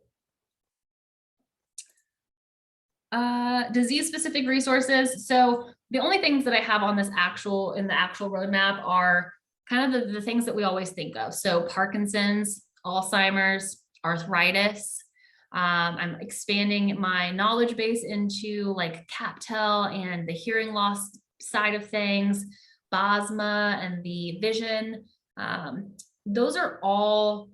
Disease-specific resources. So the only things that I have on this in the actual roadmap are kind of the things that we always think of. So Parkinson's, Alzheimer's, arthritis. I'm expanding my knowledge base into like CAPTEL and the hearing loss side of things, BOSMA and the vision. Those are all,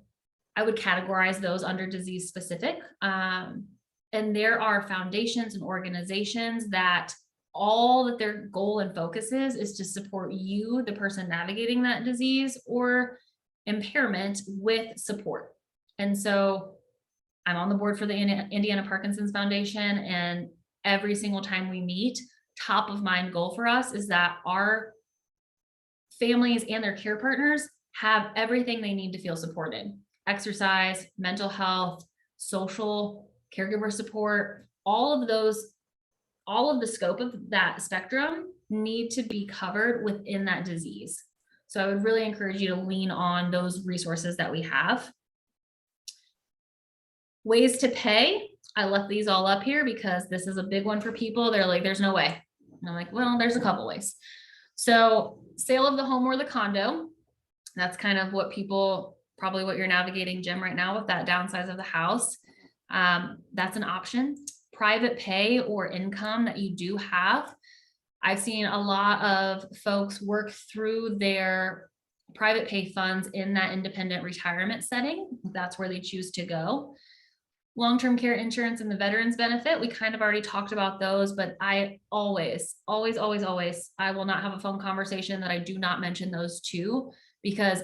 I would categorize those under disease specific. And there are foundations and organizations that all that their goal and focus is to support you, the person navigating that disease or impairment, with support. And so I'm on the board for the Indiana Parkinson's Foundation, and every single time we meet, top of mind goal for us is that our families and their care partners have everything they need to feel supported: exercise, mental health, social, caregiver support, all of the scope of that spectrum need to be covered within that disease. So I would really encourage you to lean on those resources that we have. Ways to pay. I left these all up here because this is a big one for people. They're like, there's no way. And I'm like, well, there's a couple ways. So sale of the home or the condo. That's kind of what probably what you're navigating, Jim, right now with that downsize of the house. That's an option. Private pay or income that you do have. I've seen a lot of folks work through their private pay funds in that independent retirement setting. That's where they choose to go. long-term care insurance and the veterans benefit. We kind of already talked about those, but I always, I will not have a phone conversation that I do not mention those two, because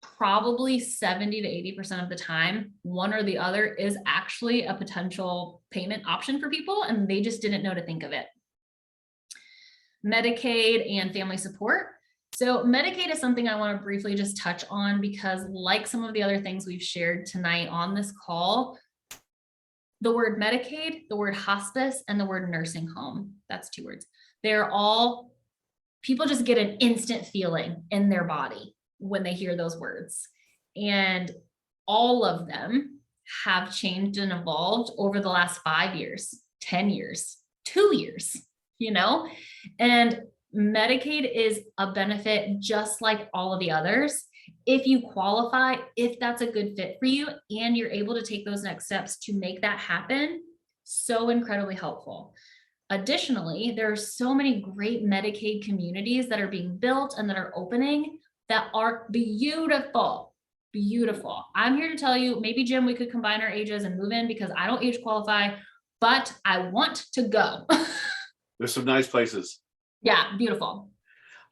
probably 70 to 80% of the time, one or the other is actually a potential payment option for people, and they just didn't know to think of it. Medicaid and family support. So Medicaid is something I want to briefly just touch on, because like some of the other things we've shared tonight on this call, the word Medicaid, the word hospice, and the word nursing home, that's 2 words. They're all, people just get an instant feeling in their body when they hear those words. And all of them have changed and evolved over the last 5 years, 10 years, 2 years, and Medicaid is a benefit just like all of the others. If you qualify, if that's a good fit for you, and you're able to take those next steps to make that happen, so incredibly helpful. Additionally, there are so many great Medicaid communities that are being built and that are opening that are beautiful, beautiful. I'm here to tell you, maybe Jim, we could combine our ages and move in, because I don't age qualify, but I want to go. There's some nice places. Yeah, beautiful.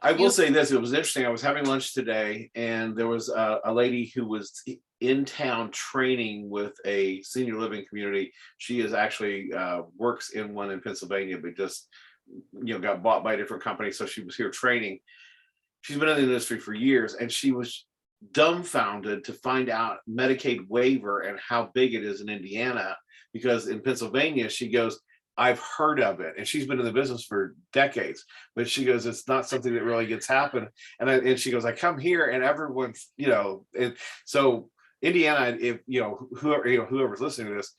I will say this, it was interesting. I was having lunch today, and there was a lady who was in town training with a senior living community. She is actually works in one in Pennsylvania, but just got bought by a different company. So she was here training. She's been in the industry for years, and she was dumbfounded to find out Medicaid waiver and how big it is in Indiana, because in Pennsylvania, she goes, I've heard of it, and she's been in the business for decades, but she goes, it's not something that really gets happen. And she goes, I come here and everyone's, and so Indiana, if whoever's listening to this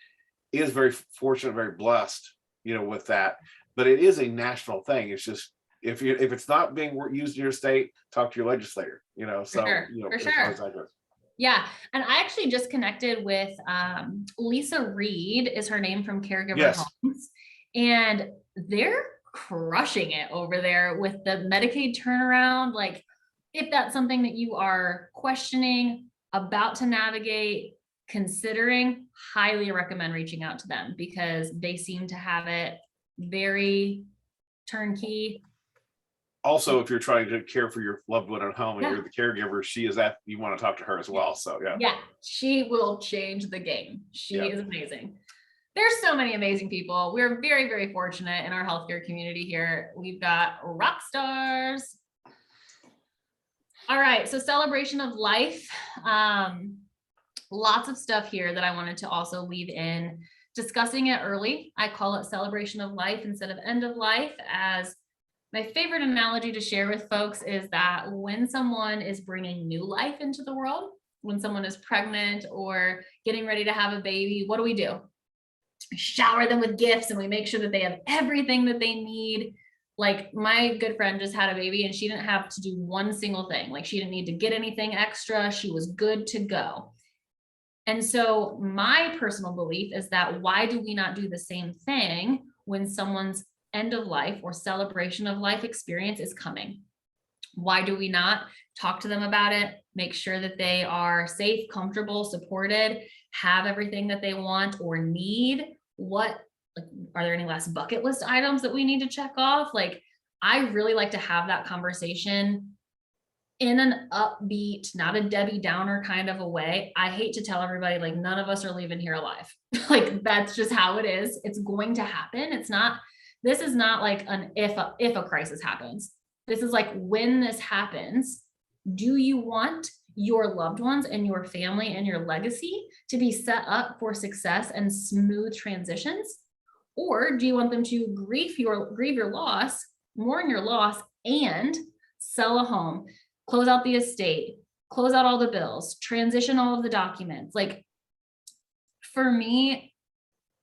is very fortunate, very blessed, with that. But it is a national thing. It's just, if it's not being used in your state, talk to your legislator. So for sure. Yeah. And I actually just connected with Lisa Reed is her name, from Caregiver Homes. And they're crushing it over there with the Medicaid turnaround. Like, if that's something that you are questioning, about to navigate, considering, highly recommend reaching out to them, because they seem to have it very turnkey. Also, if you're trying to care for your loved one at home and you're the caregiver, you want to talk to her as well. So yeah, she will change the game. She is amazing. There's so many amazing people. We're very, very fortunate in our healthcare community here. We've got rock stars. All right, so celebration of life. Lots of stuff here that I wanted to also weave in. Discussing it early. I call it celebration of life instead of end of life, as my favorite analogy to share with folks is that when someone is bringing new life into the world, when someone is pregnant or getting ready to have a baby, what do? We shower them with gifts, and we make sure that they have everything that they need. Like, my good friend just had a baby, and she didn't have to do one single thing. Like, she didn't need to get anything extra. She was good to go. And so my personal belief is that, why do we not do the same thing when someone's end of life or celebration of life experience is coming? Why do we not talk to them about it, make sure that they are safe, comfortable, supported, have everything that they want or need? Are there any last bucket list items that we need to check off? Like, I really like to have that conversation in an upbeat, not a Debbie Downer kind of a way. I hate to tell everybody, like, none of us are leaving here alive. Like, that's just how it is. It's going to happen. This is not like an if a crisis happens. This is like, when this happens, do you want your loved ones and your family and your legacy to be set up for success and smooth transitions? Or do you want them to grieve your loss, mourn your loss, and sell a home, close out the estate, close out all the bills, transition all of the documents? Like, for me,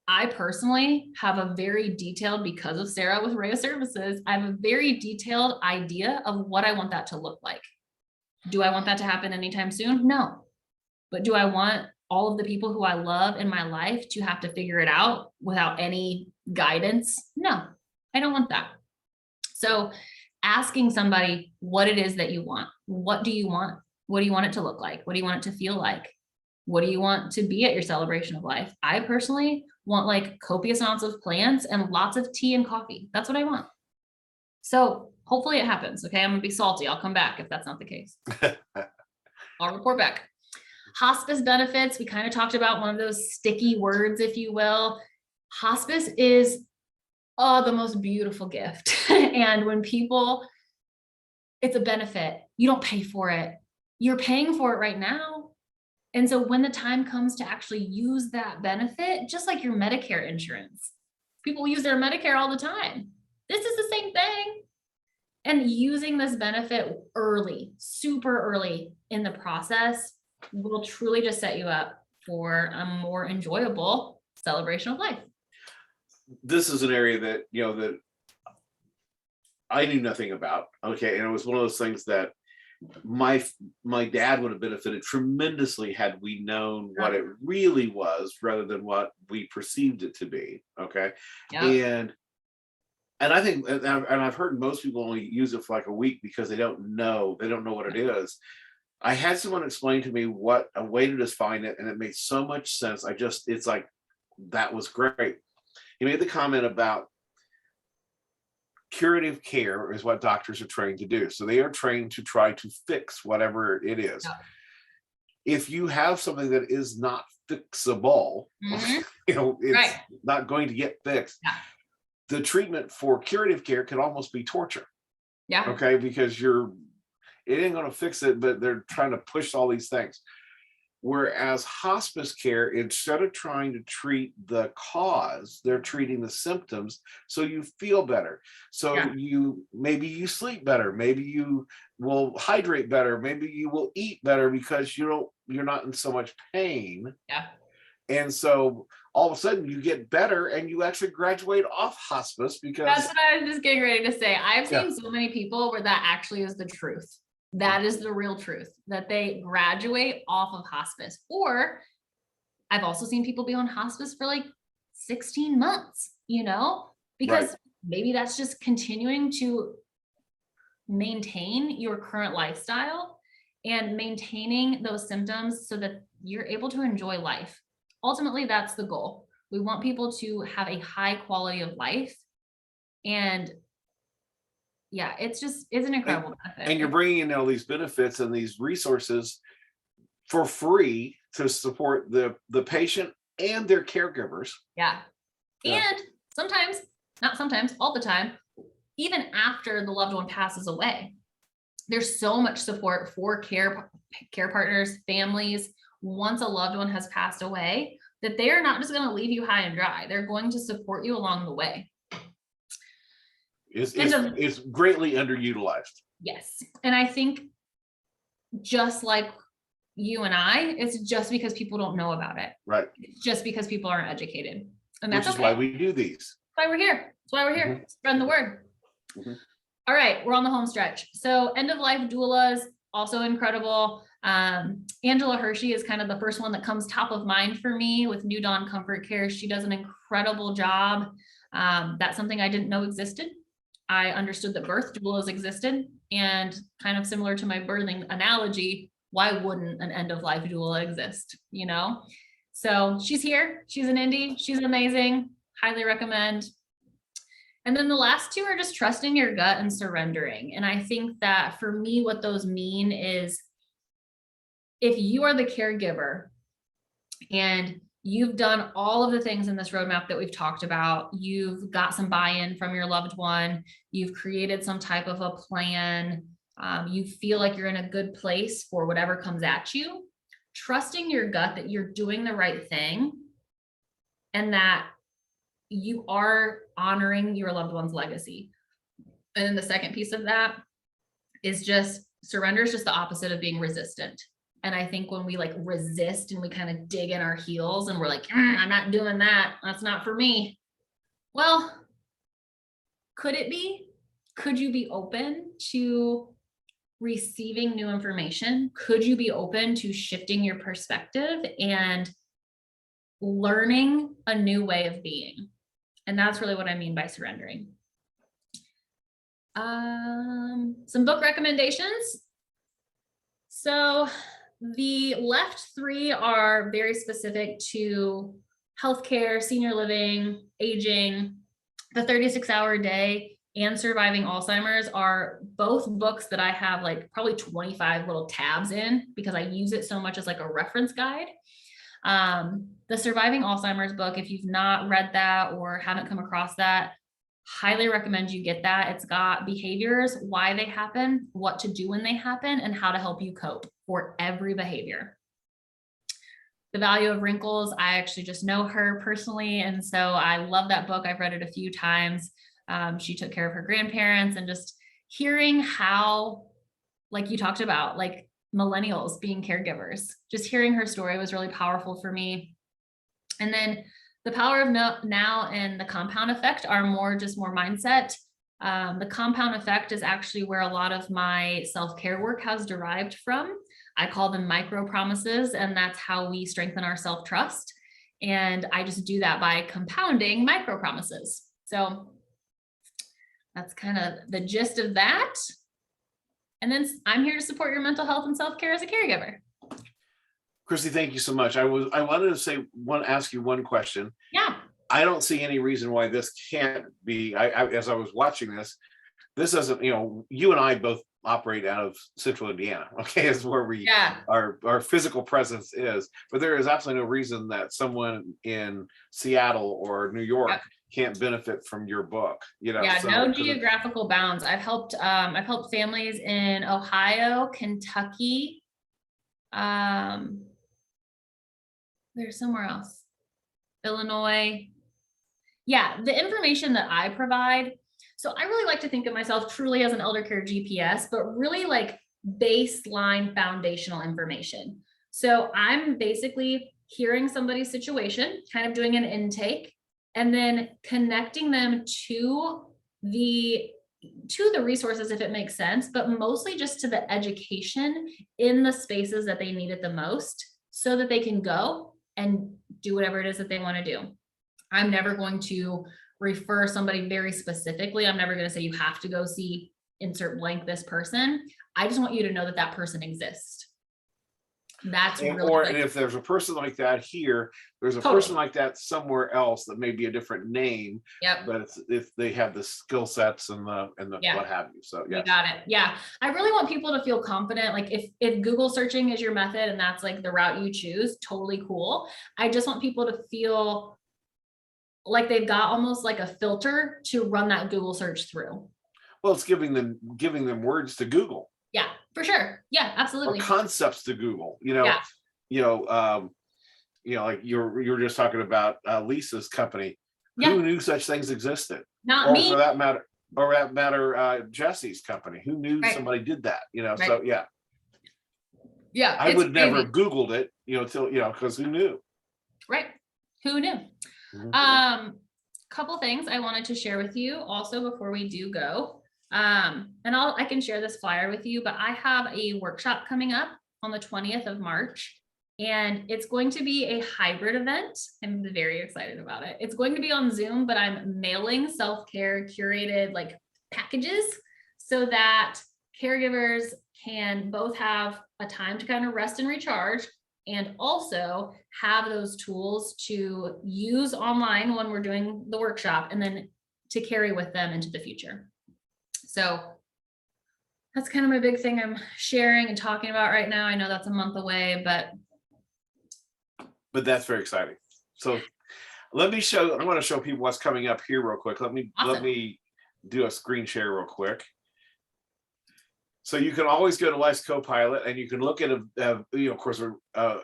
I personally have a very detailed, because of Sarah with Rhea Services, I have a very detailed idea of what I want that to look like. Do I want that to happen anytime soon? No. But do I want all of the people who I love in my life to have to figure it out without any guidance? No, I don't want that. So asking somebody what it is that you want. What do you want? What do you want it to look like? What do you want it to feel like? What do you want to be at your celebration of life? I personally want like copious amounts of plants and lots of tea and coffee. That's what I want. So hopefully it happens. Okay. I'm gonna be salty. I'll come back if that's not the case. I'll report back. Hospice benefits. We kind of talked about one of those sticky words, if you will. Hospice is the most beautiful gift. And when people, it's a benefit. You don't pay for it. You're paying for it right now. And so when the time comes to actually use that benefit, just like your Medicare insurance, people use their Medicare all the time. This is the same thing. And using this benefit early, super early in the process will truly just set you up for a more enjoyable celebration of life. This is an area that, that I knew nothing about. Okay. And it was one of those things that my dad would have benefited tremendously had we known what it really was rather than what we perceived it to be. Okay. Yep. And I think, and I've heard most people only use it for like a week because they don't know what it is. I had someone explain to me what a way to define it, and it made so much sense. It's like, that was great. He made the comment about curative care is what doctors are trained to do. So they are trained to try to fix whatever it is. Yep. If you have something that is not fixable, it's right. not going to get fixed. Yeah. The treatment for curative care can almost be torture. Yeah. Okay. Because it ain't going to fix it, but they're trying to push all these things. Whereas hospice care, instead of trying to treat the cause, they're treating the symptoms. So you feel better. So maybe you sleep better. Maybe you will hydrate better. Maybe you will eat better because you're not in so much pain. Yeah. And so all of a sudden you get better and you actually graduate off hospice because that's what I was just getting ready to say. I've seen so many people where that actually is the truth. That is the real truth, that they graduate off of hospice. Or I've also seen people be on hospice for like 16 months, because maybe that's just continuing to maintain your current lifestyle and maintaining those symptoms so that you're able to enjoy life. Ultimately, that's the goal. We want people to have a high quality of life. And yeah, it's an incredible benefit. And you're bringing in all these benefits and these resources for free to support the patient and their caregivers. Yeah. And all the time, even after the loved one passes away, there's so much support for care partners, families, once a loved one has passed away, that they are not just going to leave you high and dry. They're going to support you along the way. It's greatly underutilized. Yes. And I think just like you and I, it's just because people don't know about it. Right. It's just because people aren't educated. And that's Which is why we do these. That's why we're here. That's why we're here. Mm-hmm. Spreading the word. Mm-hmm. All right. We're on the home stretch. So end of life doulas, also incredible. Angela Hershey is kind of the first one that comes top of mind for me with New Dawn Comfort Care. She does an incredible job. That's something I didn't know existed. I understood that birth doulas existed, and kind of similar to my birthing analogy, why wouldn't an end of life doula exist? So she's here. She's an indie. She's amazing. Highly recommend. And then the last two are just trusting your gut and surrendering. And I think that for me, what those mean is if you are the caregiver and you've done all of the things in this roadmap that we've talked about, you've got some buy-in from your loved one, you've created some type of a plan, you feel like you're in a good place for whatever comes at you, trusting your gut that you're doing the right thing and that you are honoring your loved one's legacy. And then the second piece of that is just surrender is just the opposite of being resistant. And I think when we resist and we kind of dig in our heels and we're like, I'm not doing that. That's not for me. Well, could it be? Could you be open to receiving new information? Could you be open to shifting your perspective and learning a new way of being? And that's really what I mean by surrendering. Some book recommendations. So the left three are very specific to healthcare, senior living, aging. The 36-hour day and Surviving Alzheimer's are both books that I have like probably 25 little tabs in because I use it so much as like a reference guide. The Surviving Alzheimer's book, if you've not read that or haven't come across that, highly recommend you get that. It's got behaviors, why they happen, what to do when they happen, and how to help you cope for every behavior. The Value of Wrinkles, I actually just know her personally, and so I love that book. I've read it a few times. She took care of her grandparents, and just hearing how, like you talked about, like millennials being caregivers, just hearing her story was really powerful for me. And then The Power of Now and The Compound Effect are more mindset. The compound effect is actually where a lot of my self-care work has derived from. I call them micro promises, and that's how we strengthen our self-trust. And I just do that by compounding micro promises. So that's kind of the gist of that. And then I'm here to support your mental health and self-care as a caregiver. Christy, thank you so much. I wanted to ask you one question. Yeah. I don't see any reason why this can't be. As I was watching this doesn't, you and I both operate out of Central Indiana. Okay, is where our physical presence is. But there is absolutely no reason that someone in Seattle or New York can't benefit from your book. No geographical bounds. I've helped families in Ohio, Kentucky. There's somewhere else, Illinois. Yeah, the information that I provide. So I really like to think of myself truly as an elder care GPS, but really like baseline foundational information. So I'm basically hearing somebody's situation, kind of doing an intake, and then connecting them to the resources if it makes sense, but mostly just to the education in the spaces that they need it the most so that they can go and do whatever it is that they want to do. I'm never going to refer somebody very specifically. I'm never going to say you have to go see insert blank this person. I just want you to know that that person exists. That's really and if there's a person like that here, there's a person like that somewhere else that may be a different name. Yep. But if they have the skill sets and the what have you. So you got it. Yeah. I really want people to feel confident. Like if Google searching is your method and that's like the route you choose, totally cool. I just want people to feel like they've got almost like a filter to run that Google search through. Well, it's giving them words to Google. Yeah, for sure. Yeah, absolutely. Or concepts to Google, like you're just talking about Lisa's company. Yeah. Who knew such things existed? Not me. For that matter, Jesse's company. Who knew somebody did that? Right. So yeah. Yeah. I would never have Googled it, till because who knew? Right. Who knew? Mm-hmm. Couple things I wanted to share with you also before we do go. And I can share this flyer with you, but I have a workshop coming up on the 20th of March, and it's going to be a hybrid event. I'm very excited about it. It's going to be on Zoom, but I'm mailing self-care curated like packages so that caregivers can both have a time to kind of rest and recharge, and also have those tools to use online when we're doing the workshop and then to carry with them into the future. So that's kind of my big thing I'm sharing and talking about right now. I know that's a month away, but that's very exciting. So I want to show people what's coming up here real quick. Let me do a screen share real quick. So you can always go to Life's Copilot and you can look at, of course,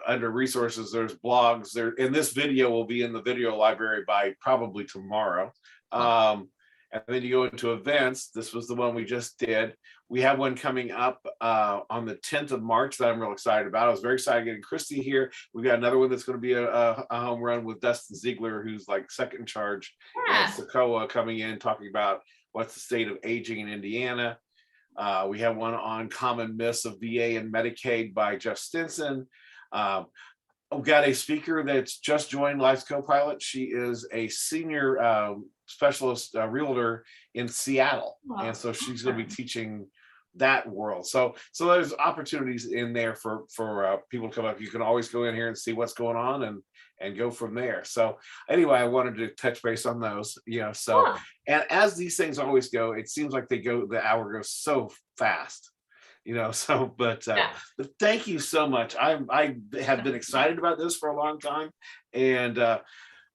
under resources, there's blogs there. And this video will be in the video library by probably tomorrow. And then you go into events. This was the one we just did. We have one coming up on the 10th of March that I'm real excited about. I was very excited getting Christy here. We got another one that's going to be a home run with Dustin Ziegler, who's like second in charge. Yeah. And Sokoa coming in, talking about what's the state of aging in Indiana. We have one on common myths of VA and Medicaid by Jeff Stinson. We've got a speaker that's just joined Life's Copilot. She is a senior specialist realtor in Seattle. Wow. And so she's going to be teaching that world. So there's opportunities in there for people to come up. You can always go in here and see what's going on and go from there. So anyway, I wanted to touch base on those, so, Yeah. and as these things always go, it seems like the hour goes so fast, so, but Yeah. thank you so much. I have been excited about this for a long time, and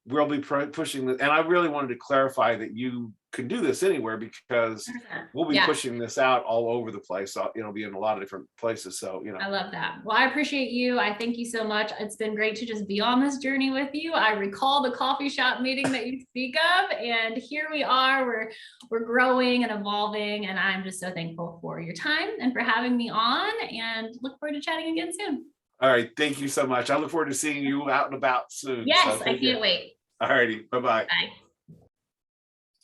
we'll be pushing this. And I really wanted to clarify that you can do this anywhere, because 100%. we'll be Yeah. pushing this out all over the place. So it'll be in a lot of different places. So, I love that. Well, I appreciate you. I thank you so much. It's been great to just be on this journey with you. I recall the coffee shop meeting that you speak of, and here we are. We're growing and evolving, and I'm just so thankful for your time and for having me on, and look forward to chatting again soon. all right. Thank you so much. I look forward to seeing you out and about soon. Yes, So I can't wait. all righty. Bye-bye. Bye.